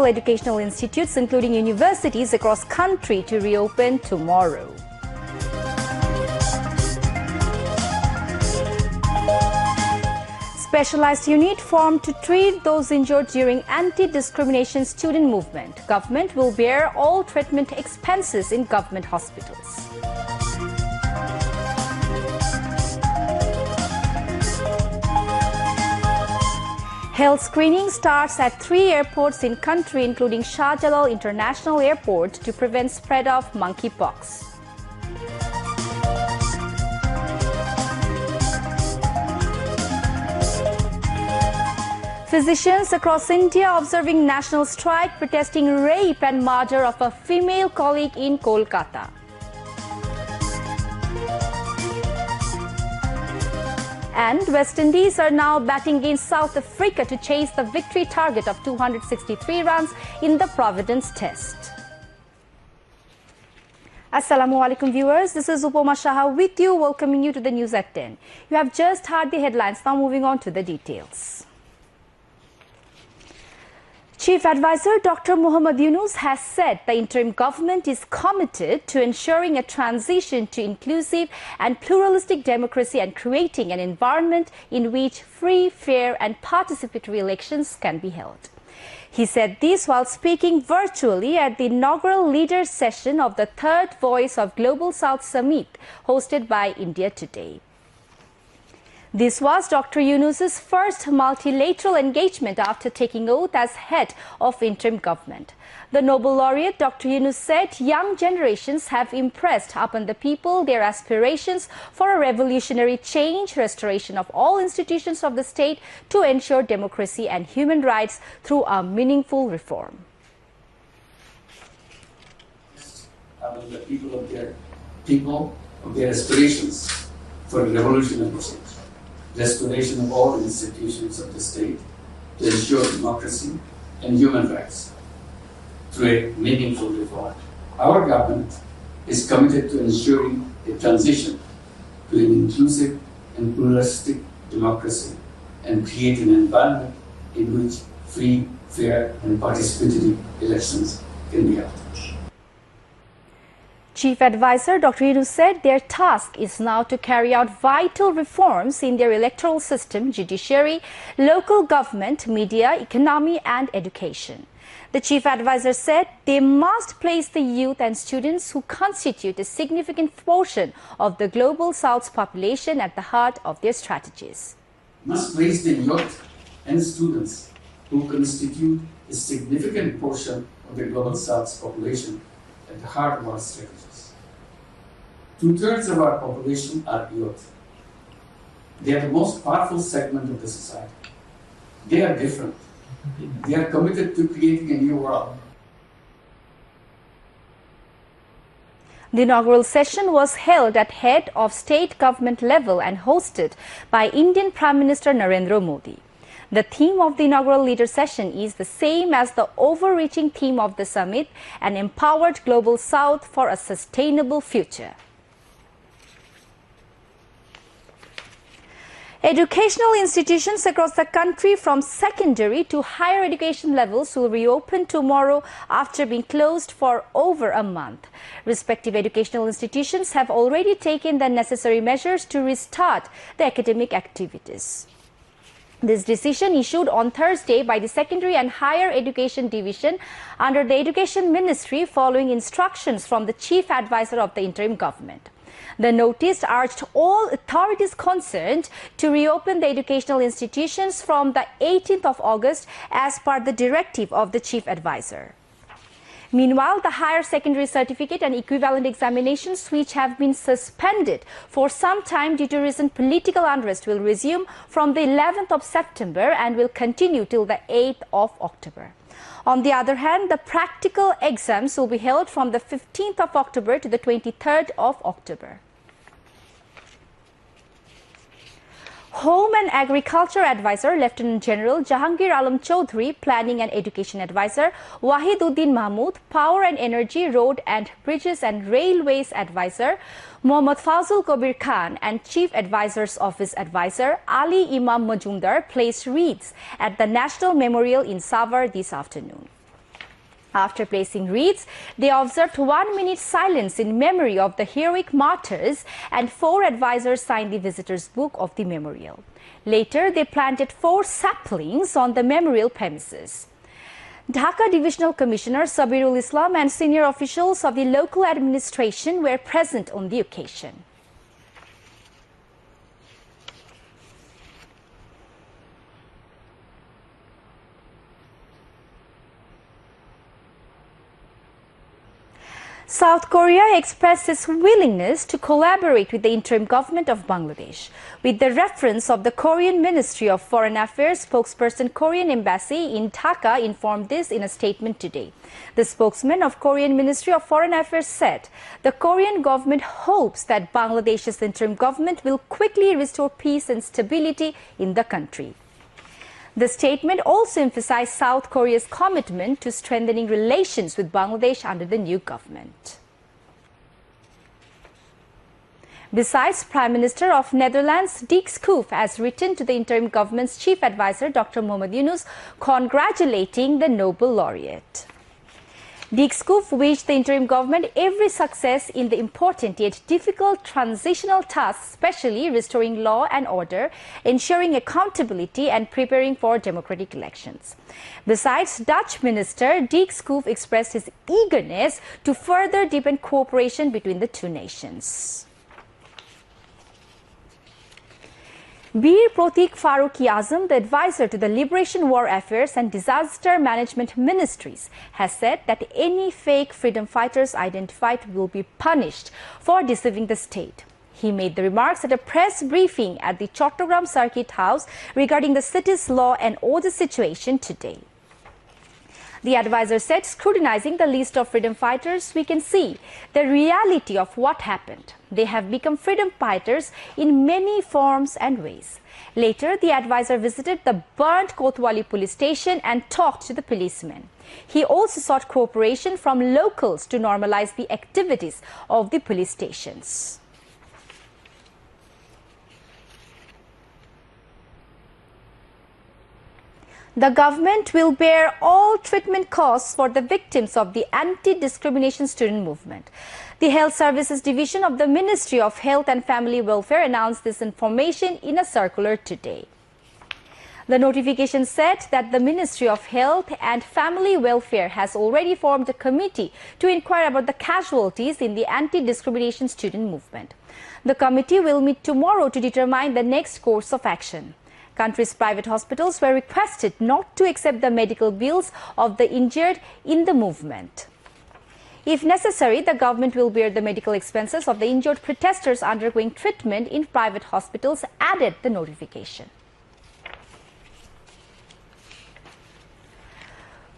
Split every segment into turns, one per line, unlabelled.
Educational institutes, including universities across country, to reopen tomorrow. Specialized unit formed to treat those injured during anti-discrimination student movement. Government will bear all treatment expenses in government hospitals. Health screening starts at 3 airports in country, including Shah Jalal International Airport, to prevent spread of monkeypox. Physicians across India observing national strike protesting rape and murder of a female colleague in Kolkata. And West Indies are now batting against South Africa to chase the victory target of 263 runs in the Providence Test. Assalamu alaikum viewers, this is Upoma Shaha with you, welcoming you to the news at 10. You have just heard the headlines, now moving on to the details. Chief Advisor Dr. Muhammad Yunus has said the interim government is committed to ensuring a transition to inclusive and pluralistic democracy and creating an environment in which free, fair and participatory elections can be held. He said this while speaking virtually at the inaugural Leaders Session of the Third Voice of Global South Summit hosted by India today. This was Dr. Yunus's first multilateral engagement after taking oath as head of interim government. The Nobel laureate Dr. Yunus said young generations have impressed upon the people their aspirations for a revolutionary change, restoration of all institutions of the state to ensure democracy and human rights through a meaningful reform.
Upon the people of their aspirations for a revolutionary change. Restoration of all institutions of the state to ensure democracy and human rights through a meaningful reform. Our government is committed to ensuring a transition to an inclusive and pluralistic democracy and create an environment in which free, fair and participatory elections can be held.
Chief Advisor Dr. Yunus said their task is now to carry out vital reforms in their electoral system, judiciary, local government, media, economy and education. The Chief Advisor said they must place the youth and students who constitute a significant portion of the Global South's population at the heart of their strategies.
Must place the youth and students who constitute a significant portion of the Global South's population at the heart of our strategies. 2/3 of our population are youth. They are the most powerful segment of the society. They are different. They are committed to creating a new world.
The inaugural session was held at head of state government level and hosted by Indian Prime Minister Narendra Modi. The theme of the inaugural leader session is the same as the overreaching theme of the summit, an empowered global south for a sustainable future. Educational institutions across the country from secondary to higher education levels will reopen tomorrow after being closed for over a month. Respective educational institutions have already taken the necessary measures to restart the academic activities. This decision issued on Thursday by the Secondary and Higher Education Division under the Education Ministry following instructions from the Chief Advisor of the interim government. The notice urged all authorities concerned to reopen the educational institutions from the 18th of August as per the directive of the Chief Advisor. Meanwhile, the higher secondary certificate and equivalent examinations which have been suspended for some time due to recent political unrest will resume from the 11th of September and will continue till the 8th of October. On the other hand, the practical exams will be held from the 15th of October to the 23rd of October. Home and Agriculture Advisor Lieutenant General Jahangir Alam Chaudhary, Planning and Education Advisor Wahiduddin Mahmood, Power and Energy, Road and Bridges and Railways Advisor Mohammad Fazul Kabir Khan and Chief Advisor's Office Advisor Ali Imam Majumdar placed wreaths at the National Memorial in Savar this afternoon. After placing wreaths, they observed 1 minute silence in memory of the heroic martyrs, and 4 advisors signed the visitors' book of the memorial. Later, they planted 4 saplings on the memorial premises. Dhaka Divisional Commissioner Sabirul Islam and senior officials of the local administration were present on the occasion. South Korea expressed its willingness to collaborate with the interim government of Bangladesh. With the reference of the Korean Ministry of Foreign Affairs, spokesperson Korean Embassy in Dhaka informed this in a statement today. The spokesman of Korean Ministry of Foreign Affairs said the Korean government hopes that Bangladesh's interim government will quickly restore peace and stability in the country. The statement also emphasized South Korea's commitment to strengthening relations with Bangladesh under the new government. Besides, Prime Minister of Netherlands Dick Schoof has written to the interim government's chief advisor Dr. Mohamed Yunus congratulating the Nobel laureate. Dick Schoof wished the interim government every success in the important yet difficult transitional tasks, especially restoring law and order, ensuring accountability and preparing for democratic elections. Besides, Dutch Minister Dick Schoof expressed his eagerness to further deepen cooperation between the two nations. Bir Protik Farooqi Azam, the advisor to the Liberation War Affairs and Disaster Management Ministries, has said that any fake freedom fighters identified will be punished for deceiving the state. He made the remarks at a press briefing at the Chattogram Circuit House regarding the city's law and order situation today. The advisor said, scrutinizing the list of freedom fighters, we can see the reality of what happened. They have become freedom fighters in many forms and ways. Later, the advisor visited the burnt Kotwali police station and talked to the policemen. He also sought cooperation from locals to normalize the activities of the police stations. The government will bear all treatment costs for the victims of the anti-discrimination student movement. The Health Services Division of the Ministry of Health and Family Welfare announced this information in a circular today. The notification said that the Ministry of Health and Family Welfare has already formed a committee to inquire about the casualties in the anti-discrimination student movement. The committee will meet tomorrow to determine the next course of action. Country's private hospitals were requested not to accept the medical bills of the injured in the movement. If necessary, the government will bear the medical expenses of the injured protesters undergoing treatment in private hospitals, added the notification.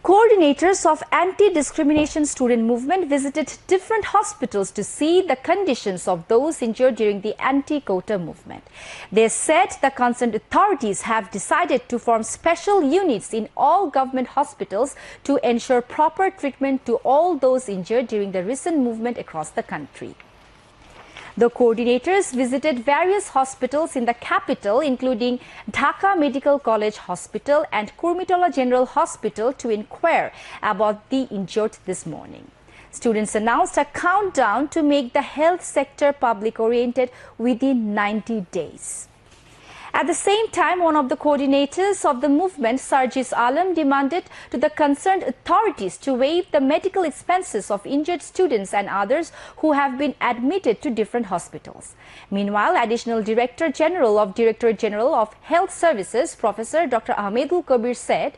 Coordinators of anti-discrimination student movement visited different hospitals to see the conditions of those injured during the anti-quota movement. They said the concerned authorities have decided to form special units in all government hospitals to ensure proper treatment to all those injured during the recent movement across the country. The coordinators visited various hospitals in the capital, including Dhaka Medical College Hospital and Kurmitola General Hospital, to inquire about the injured this morning. Students announced a countdown to make the health sector public-oriented within 90 days. At the same time, one of the coordinators of the movement, Sarjis Alam, demanded to the concerned authorities to waive the medical expenses of injured students and others who have been admitted to different hospitals. Meanwhile, Additional Director General of Health Services, Professor Dr. Ahmedul Kabir, said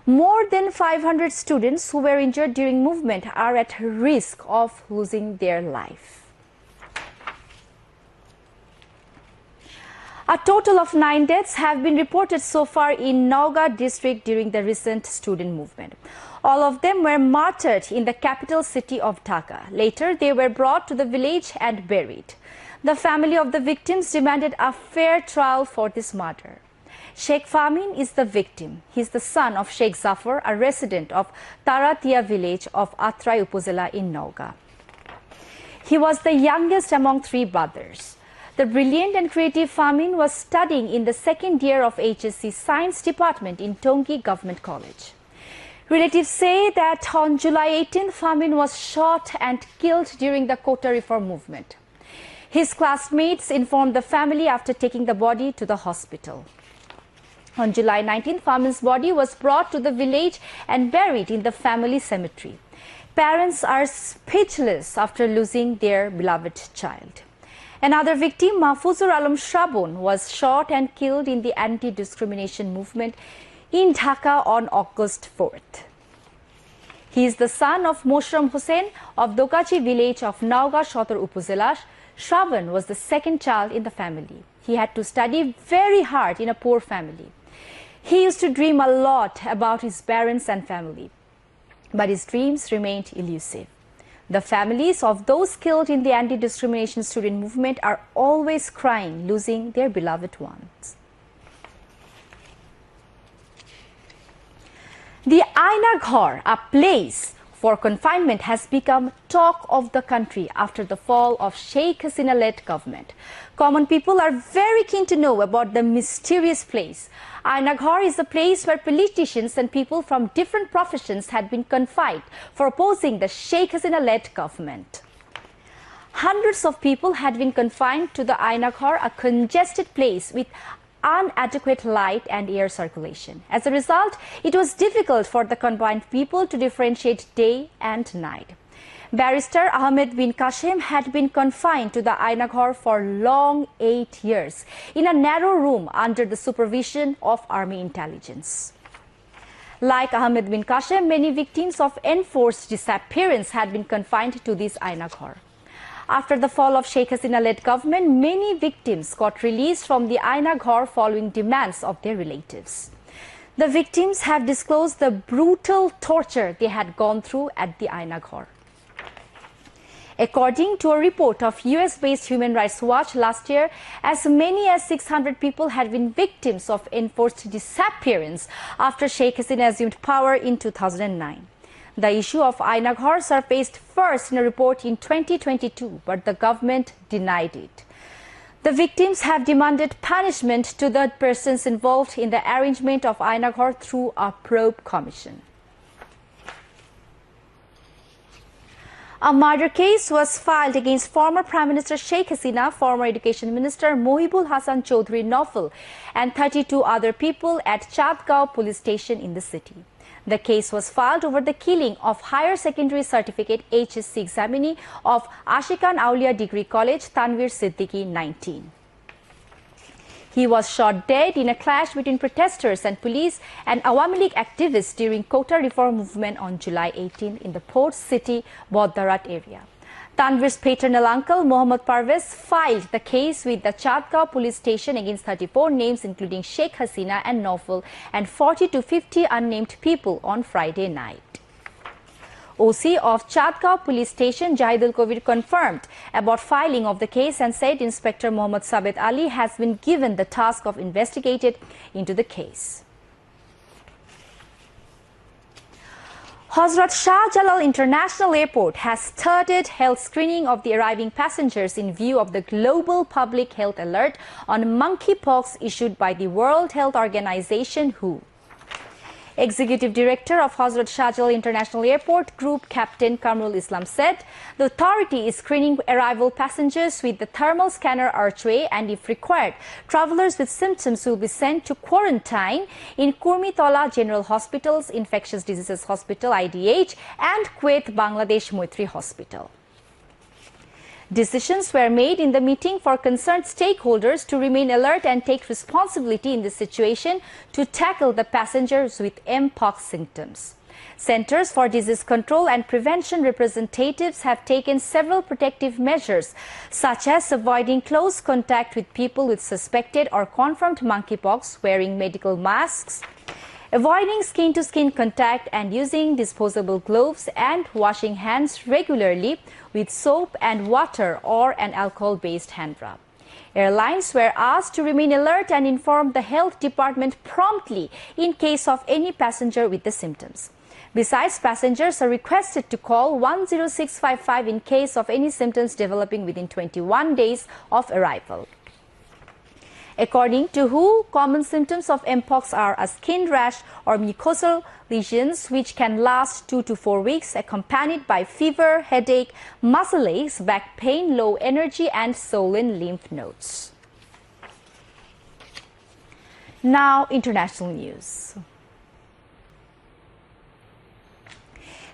more than 500 students who were injured during movement are at risk of losing their life. A total of 9 deaths have been reported so far in Ayna-Ghor district during the recent student movement. All of them were martyred in the capital city of Dhaka. Later, they were brought to the village and buried. The family of the victims demanded a fair trial for this murder. Sheikh Famin is the victim. He is the son of Sheikh Zafar, a resident of Taratia village of Atrai Upazila in Ayna-Ghor. He was the youngest among 3 brothers. The brilliant and creative Famin was studying in the second year of HSC Science Department in Tongi Government College. Relatives say that on July 18th, Famin was shot and killed during the Quota reform movement. His classmates informed the family after taking the body to the hospital. On July 19th, Famin's body was brought to the village and buried in the family cemetery. Parents are speechless after losing their beloved child. Another victim, Mahfuzur Alam Shabon, was shot and killed in the anti-discrimination movement in Dhaka on August 4th. He is the son of Moshram Hussain of Dokachi village of Nauga Shotor Upuzela. Shravan was the second child in the family. He had to study very hard in a poor family. He used to dream a lot about his parents and family, but his dreams remained elusive. The families of those killed in the anti-discrimination student movement are always crying, losing their beloved ones. The Ayna-Ghor, a place for confinement, has become talk of the country after the fall of Sheikh Hasina-led government. Common people are very keen to know about the mysterious place. Ayna-Ghor is a place where politicians and people from different professions had been confined for opposing the Sheikh Hasina-led government. Hundreds of people had been confined to the Ayna-Ghor, a congested place with inadequate light and air circulation. As a result, it was difficult for the confined people to differentiate day and night. Barrister Ahmed bin Kashem had been confined to the Ayna-Ghor for long 8 years in a narrow room under the supervision of army intelligence. Like Ahmed bin Kashem, many victims of enforced disappearance had been confined to this Ayna-Ghor. After the fall of Sheikh Hasina-led government, many victims got released from the Ayna-Ghor following demands of their relatives. The victims have disclosed the brutal torture they had gone through at the Ayna-Ghor. According to a report of US-based Human Rights Watch last year, as many as 600 people had been victims of enforced disappearance after Sheikh Hasina assumed power in 2009. The issue of Ayna-Ghor surfaced first in a report in 2022, but the government denied it. The victims have demanded punishment to the persons involved in the arrangement of Ayna-Ghor through a probe commission. A murder case was filed against former Prime Minister Sheikh Hasina, former Education Minister Mohibul Hassan Chaudhry Naufal, and 32 other people at Chatgaon police station in the city. The case was filed over the killing of Higher Secondary Certificate HSC examinee of Ashikan Aulia Degree College, Tanvir Siddiqui, 19. He was shot dead in a clash between protesters and police and Awami League activists during Quota reform movement on July 18 in the port city Boddarat area. Tanvir's paternal uncle, Mohammad Parvez, filed the case with the Chatgaon police station against 34 names, including Sheikh Hasina and Naufal, and 40 to 50 unnamed people on Friday night. OC of Chatgaon police station, Jahidul Kovir, confirmed about filing of the case and said Inspector Mohammad Sabit Ali has been given the task of investigating into the case. Hazrat Shah Jalal International Airport has started health screening of the arriving passengers in view of the global public health alert on monkeypox issued by the World Health Organization, WHO. Executive Director of Hazrat Shah Jalal International Airport Group, Captain Kamrul Islam, said the authority is screening arrival passengers with the thermal scanner archway, and if required, travelers with symptoms will be sent to quarantine in Kurmitola General Hospital's Infectious Diseases Hospital IDH and Kuwait Bangladesh Moitri Hospital. Decisions were made in the meeting for concerned stakeholders to remain alert and take responsibility in this situation to tackle the passengers with mpox symptoms. Centers for Disease Control and Prevention representatives have taken several protective measures, such as avoiding close contact with people with suspected or confirmed monkeypox, wearing medical masks, avoiding skin-to-skin contact and using disposable gloves, and washing hands regularly with soap and water or an alcohol-based hand rub. Airlines were asked to remain alert and inform the health department promptly in case of any passenger with the symptoms. Besides, passengers are requested to call 10655 in case of any symptoms developing within 21 days of arrival. According to WHO, common symptoms of mpox are a skin rash or mucosal lesions which can last 2 to 4 weeks, accompanied by fever, headache, muscle aches, back pain, low energy and swollen lymph nodes. Now, international news.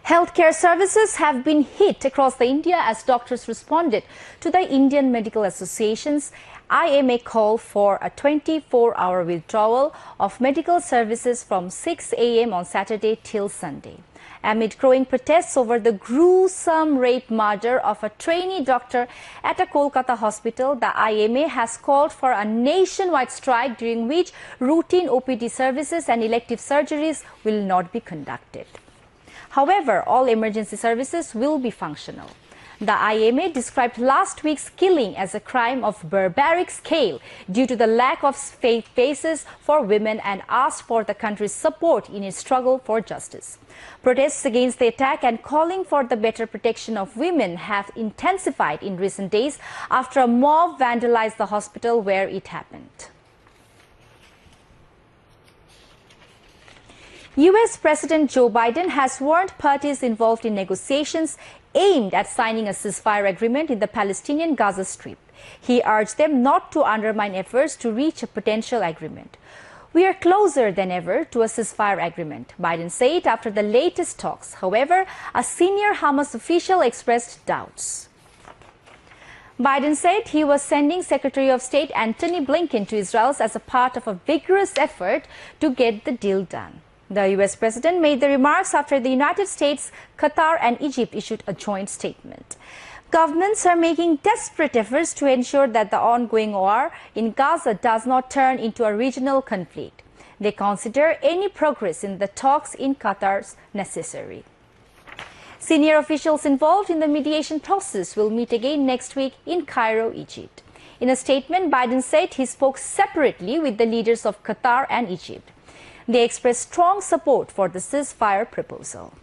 Healthcare services have been hit across India as doctors responded to the Indian Medical Association's IMA call for a 24-hour withdrawal of medical services from 6 a.m. on Saturday till Sunday. Amid growing protests over the gruesome rape murder of a trainee doctor at a Kolkata hospital, the IMA has called for a nationwide strike during which routine OPD services and elective surgeries will not be conducted. However, all emergency services will be functional. The IMA described last week's killing as a crime of barbaric scale due to the lack of safe spaces for women and asked for the country's support in its struggle for justice. Protests against the attack and calling for the better protection of women have intensified in recent days after a mob vandalized the hospital where it happened. US President Joe Biden has warned parties involved in negotiations aimed at signing a ceasefire agreement in the Palestinian Gaza Strip. He urged them not to undermine efforts to reach a potential agreement. "We are closer than ever to a ceasefire agreement," Biden said after the latest talks. However, a senior Hamas official expressed doubts. Biden said he was sending Secretary of State Antony Blinken to Israel as a part of a vigorous effort to get the deal done. The US President made the remarks after the United States, Qatar and Egypt issued a joint statement. Governments are making desperate efforts to ensure that the ongoing war in Gaza does not turn into a regional conflict. They consider any progress in the talks in Qatar necessary. Senior officials involved in the mediation process will meet again next week in Cairo, Egypt. In a statement, Biden said he spoke separately with the leaders of Qatar and Egypt. They expressed strong support for the ceasefire proposal.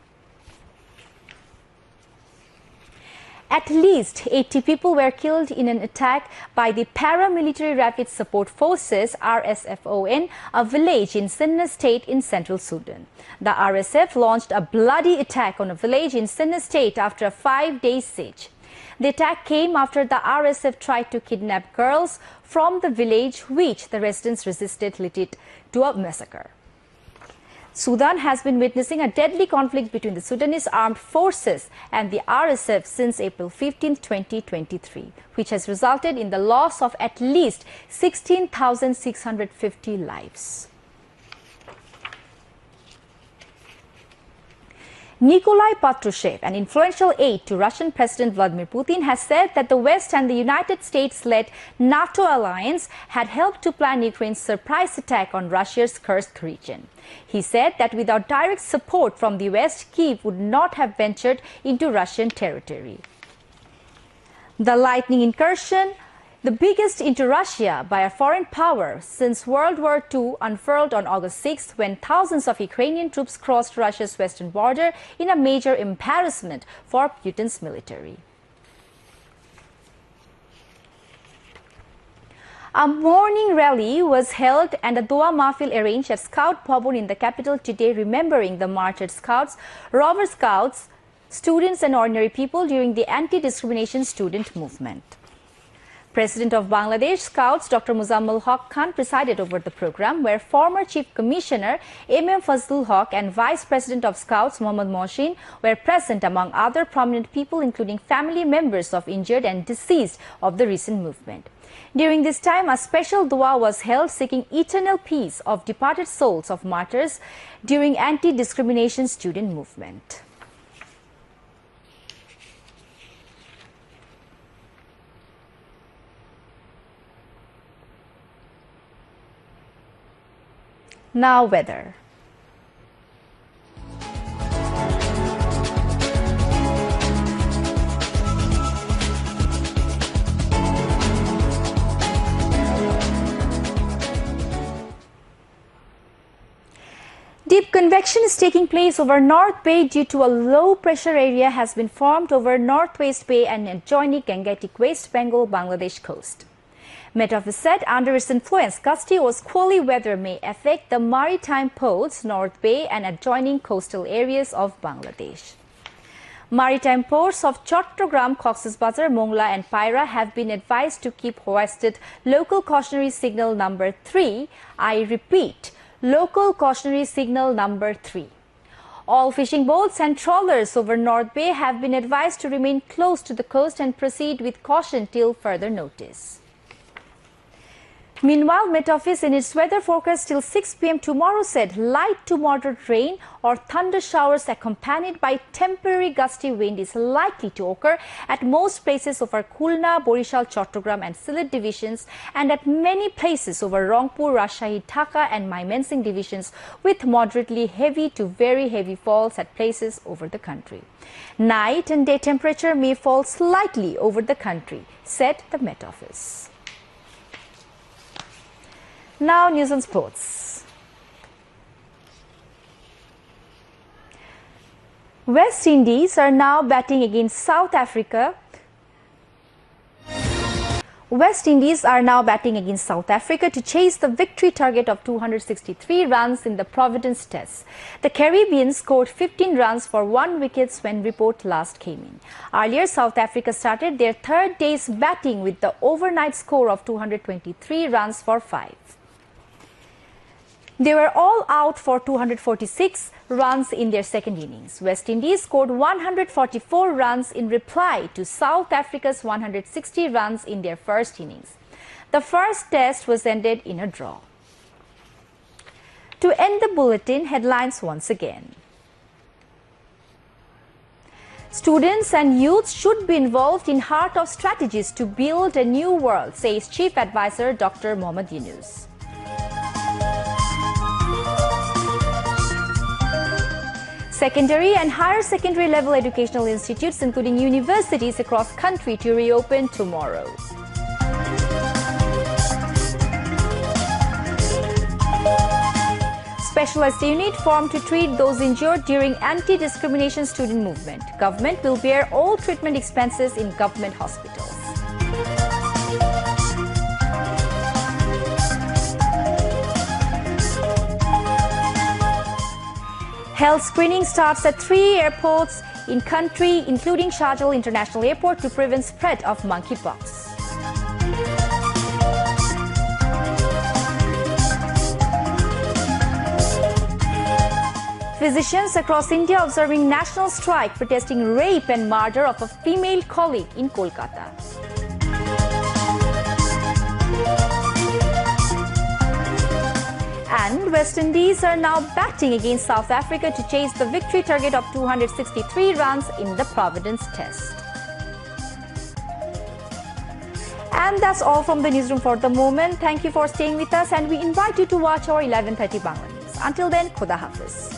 At least 80 people were killed in an attack by the Paramilitary Rapid Support Forces (RSFON), a village in Sennar State in central Sudan. The RSF launched a bloody attack on a village in Sennar State after a 5-day siege. The attack came after the RSF tried to kidnap girls from the village, which the residents resisted, leading to a massacre. Sudan has been witnessing a deadly conflict between the Sudanese armed forces and the RSF since April 15, 2023, which has resulted in the loss of at least 16,650 lives. Nikolai Patrushev, an influential aide to Russian President Vladimir Putin, has said that the West and the United States-led NATO alliance had helped to plan Ukraine's surprise attack on Russia's Kursk region. He said that without direct support from the West, Kyiv would not have ventured into Russian territory. The lightning incursion, the biggest into Russia by a foreign power since World War II, unfurled on August 6 when thousands of Ukrainian troops crossed Russia's western border in a major embarrassment for Putin's military. A mourning rally was held and a Dua Mahfil arranged at Scout Bhavan in the capital today, remembering the martyred Scouts, Rover Scouts, students and ordinary people during the anti-discrimination student movement. President of Bangladesh Scouts Dr. Muzammil Haq Khan presided over the program, where former Chief Commissioner M.M. Fazlul Haq and Vice President of Scouts Mohammad Mohsin were present, among other prominent people, including family members of injured and deceased of the recent movement. During this time, a special dua was held seeking eternal peace of departed souls of martyrs during anti-discrimination student movement. Now weather. Deep convection is taking place over North Bay due to a low pressure area has been formed over Northwest Bay and adjoining Gangetic West Bengal Bangladesh coast. Met Office said under its influence, gusty or squally weather may affect the maritime ports, North Bay and adjoining coastal areas of Bangladesh. Maritime ports of Chattogram, Cox's Bazar, Mongla and Paira have been advised to keep hoisted local cautionary signal number 3. I repeat, local cautionary signal number 3. All fishing boats and trawlers over North Bay have been advised to remain close to the coast and proceed with caution till further notice. Meanwhile, Met Office in its weather forecast till 6 p.m. tomorrow said light to moderate rain or thunder showers accompanied by temporary gusty wind is likely to occur at most places over Khulna, Borishal, Chattogram and Sylhet divisions and at many places over Rangpur, Rajshahi, Dhaka and Mymensingh divisions with moderately heavy to very heavy falls at places over the country. Night and day temperature may fall slightly over the country, said the Met Office. Now news on sports. West Indies are now batting against South Africa. West Indies are now batting against South Africa to chase the victory target of 263 runs in the Providence Test. The Caribbeans scored 15 runs for 1 wicket when report last came in. Earlier, South Africa started their third day's batting with the overnight score of 223 runs for 5. They were all out for 246 runs in their second innings. West Indies scored 144 runs in reply to South Africa's 160 runs in their first innings. The first test was ended in a draw. To end the bulletin, headlines once again. Students and youth should be involved in heart of strategies to build a new world, says Chief Advisor Dr. Mohammad Yunus. Secondary and higher secondary level educational institutes, including universities across country, to reopen tomorrow. Specialized unit formed to treat those injured during anti-discrimination student movement. Government will bear all treatment expenses in government hospitals. Health screening starts at 3 airports in country, including Sharjah International Airport, to prevent spread of monkeypox. Physicians across India observing national strike protesting rape and murder of a female colleague in Kolkata. And West Indies are now batting against South Africa to chase the victory target of 263 runs in the Providence Test. And that's all from the newsroom for the moment. Thank you for staying with us and we invite you to watch our 11:30 Bangla News. Until then, Khuda Hafiz.